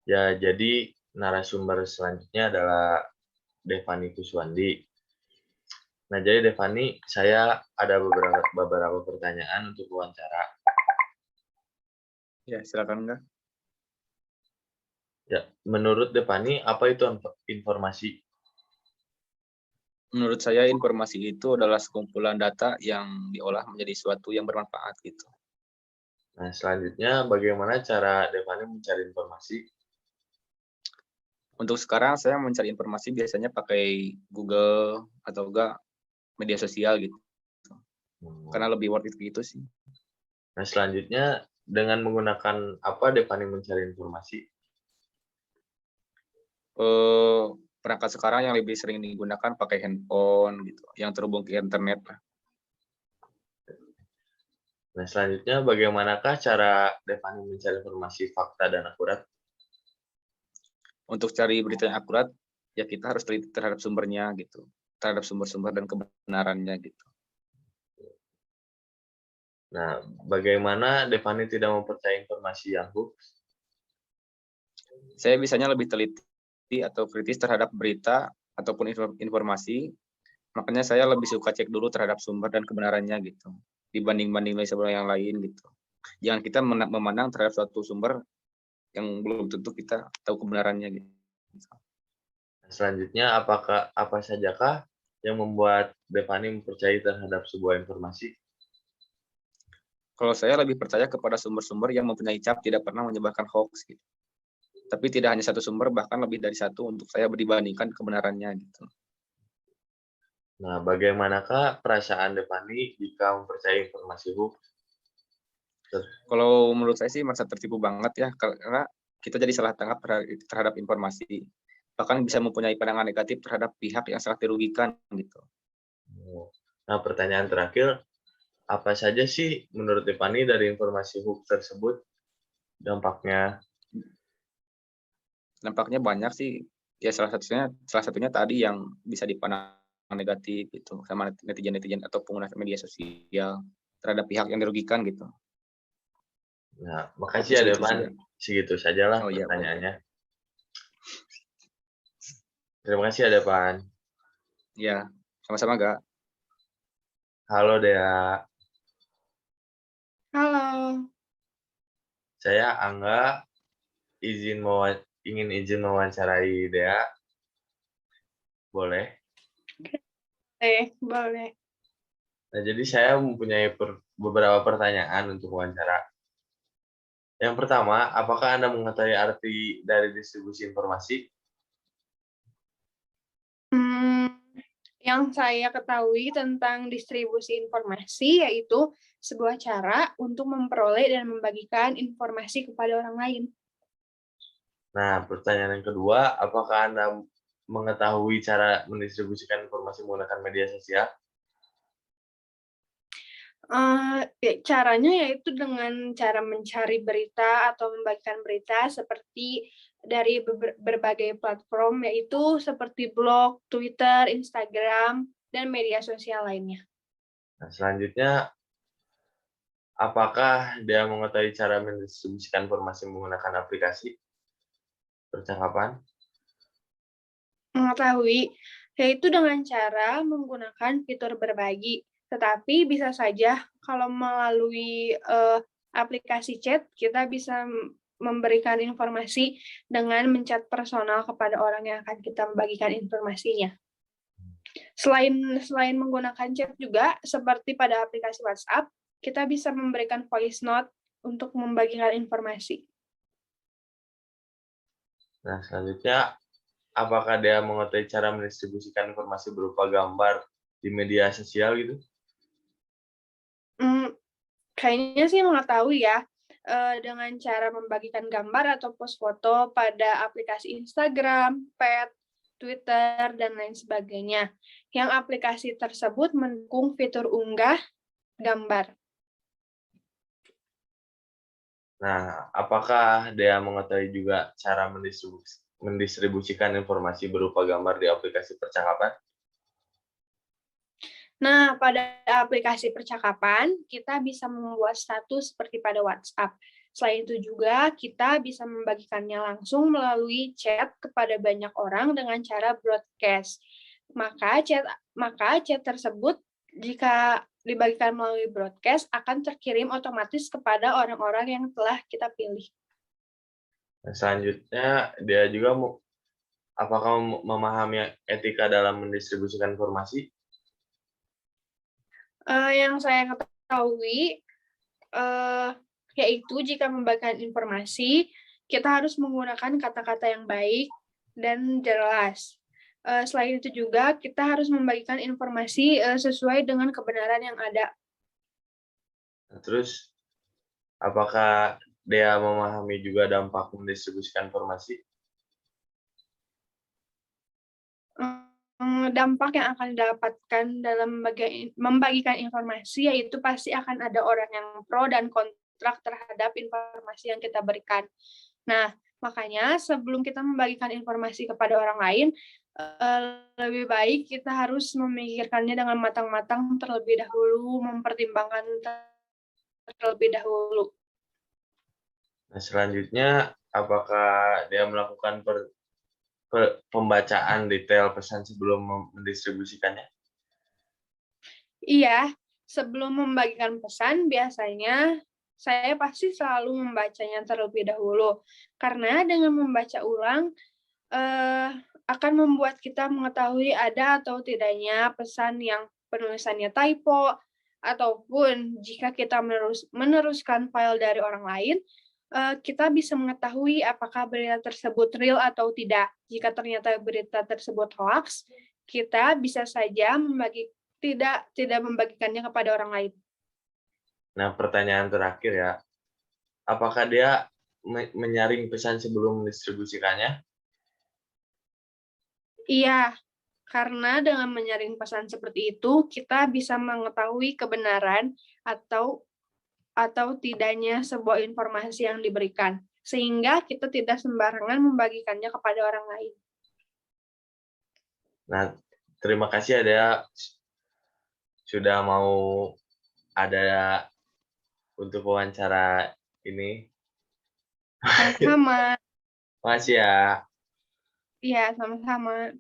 Ya, jadi narasumber selanjutnya adalah Devani Kuswandi. Nah, jadi Devani, saya ada beberapa pertanyaan untuk wawancara. Ya, silakan enggak. Ya, menurut Devani, apa itu informasi? Menurut saya informasi itu adalah sekumpulan data yang diolah menjadi sesuatu yang bermanfaat gitu. Nah, selanjutnya bagaimana cara Devani mencari informasi? Untuk sekarang saya mencari informasi biasanya pakai Google atau enggak media sosial gitu. Karena lebih worth it gitu sih. Nah, selanjutnya dengan menggunakan apa Devani mencari informasi? Perangkat sekarang yang lebih sering digunakan pakai handphone gitu, yang terhubung ke internet lah. Nah, selanjutnya bagaimanakah cara Devani mencari informasi fakta dan akurat? Untuk cari berita yang akurat, ya kita harus teliti terhadap sumbernya gitu, terhadap sumber-sumber dan kebenarannya gitu. Nah, bagaimana Devani tidak mempercayai informasi yang hoax? Saya biasanya lebih teliti atau kritis terhadap berita ataupun informasi, makanya saya lebih suka cek dulu terhadap sumber dan kebenarannya gitu, dibanding-banding sumber yang lain gitu. Jangan kita memandang terhadap suatu sumber yang belum tentu kita tahu kebenarannya gitu. Selanjutnya, apa sajakah yang membuat Devani mempercayai terhadap sebuah informasi? Kalau saya lebih percaya kepada sumber-sumber yang mempunyai cap tidak pernah menyebarkan hoax gitu. Tapi tidak hanya satu sumber, bahkan lebih dari satu untuk saya dibandingkan kebenarannya gitu. Nah, bagaimanakah perasaan Devani jika mempercayai informasi hoax? Kalau menurut saya sih merasa tertipu banget ya, karena kita jadi salah tangkap terhadap informasi. Bahkan bisa mempunyai pandangan negatif terhadap pihak yang sangat dirugikan gitu. Nah, pertanyaan terakhir, apa saja sih menurut Devani dari informasi hoax tersebut dampaknya? Dampaknya banyak sih. Ya salah satunya tadi yang bisa dipandang negatif gitu sama netizen-netizen atau pengguna media sosial terhadap pihak yang dirugikan gitu. Nah, Mungkin makasih ya segitu Devan. saja. Segitu sajalah Oh iya, boleh. pertanyaannya. Terima kasih ya Devan. Iya, sama-sama, Kak. Halo Dea, Halo, saya Angga ingin izin mewawancarai Dea. Boleh? boleh. Nah, jadi saya mempunyai beberapa pertanyaan untuk wawancara. Yang pertama, apakah Anda mengetahui arti dari distribusi informasi? Yang saya ketahui tentang distribusi informasi yaitu sebuah cara untuk memperoleh dan membagikan informasi kepada orang lain. Nah, pertanyaan yang kedua, apakah Anda mengetahui cara mendistribusikan informasi menggunakan media sosial? Caranya yaitu dengan cara mencari berita atau membagikan berita seperti dari berbagai platform, yaitu seperti blog, Twitter, Instagram, dan media sosial lainnya. Nah, selanjutnya, apakah dia mengetahui cara mendistribusikan informasi menggunakan aplikasi percakapan? Mengetahui, yaitu dengan cara menggunakan fitur berbagi. Tetapi bisa saja kalau melalui aplikasi chat, kita bisa memberikan informasi dengan menchat personal kepada orang yang akan kita membagikan informasinya. Selain menggunakan chat juga, seperti pada aplikasi WhatsApp, kita bisa memberikan voice note untuk membagikan informasi. Nah, selanjutnya, apakah dia mengetahui cara mendistribusikan informasi berupa gambar di media sosial gitu? Kayaknya sih mengetahui ya, dengan cara membagikan gambar atau post foto pada aplikasi Instagram, Pet, Twitter, dan lain sebagainya. Yang aplikasi tersebut mendukung fitur unggah gambar. Nah, apakah dia mengetahui juga cara mendistribusikan informasi berupa gambar di aplikasi percakapan? Nah, pada aplikasi percakapan, kita bisa membuat status seperti pada WhatsApp. Selain itu juga, kita bisa membagikannya langsung melalui chat kepada banyak orang dengan cara broadcast. Maka chat tersebut jika dibagikan melalui broadcast akan terkirim otomatis kepada orang-orang yang telah kita pilih. Nah, selanjutnya dia juga apakah memahami etika dalam mendistribusikan informasi? Yang saya ketahui, yaitu jika membagikan informasi, kita harus menggunakan kata-kata yang baik dan jelas. Selain itu juga, kita harus membagikan informasi sesuai dengan kebenaran yang ada. Nah, terus, apakah dia memahami juga dampak mendistribusikan informasi? Dampak yang akan didapatkan dalam membagikan informasi yaitu pasti akan ada orang yang pro dan kontra terhadap informasi yang kita berikan. Nah, makanya sebelum kita membagikan informasi kepada orang lain, lebih baik kita harus memikirkannya dengan matang-matang terlebih dahulu, mempertimbangkan terlebih dahulu. Nah, selanjutnya, apakah dia melakukan pembacaan detail pesan sebelum mendistribusikannya? Iya, sebelum membagikan pesan, biasanya saya pasti selalu membacanya terlebih dahulu. Karena dengan membaca ulang, akan membuat kita mengetahui ada atau tidaknya pesan yang penulisannya typo, ataupun jika kita meneruskan file dari orang lain, kita bisa mengetahui apakah berita tersebut real atau tidak. Jika ternyata berita tersebut hoax, kita bisa saja tidak membagikannya kepada orang lain. Nah, pertanyaan terakhir ya, apakah dia menyaring pesan sebelum mendistribusikannya? Iya, karena dengan menyaring pesan seperti itu, kita bisa mengetahui kebenaran atau tidaknya sebuah informasi yang diberikan, sehingga kita tidak sembarangan membagikannya kepada orang lain. Nah, terima kasih ada sudah mau ada untuk wawancara ini. Sama-sama. Makasih ya. Iya, sama-sama.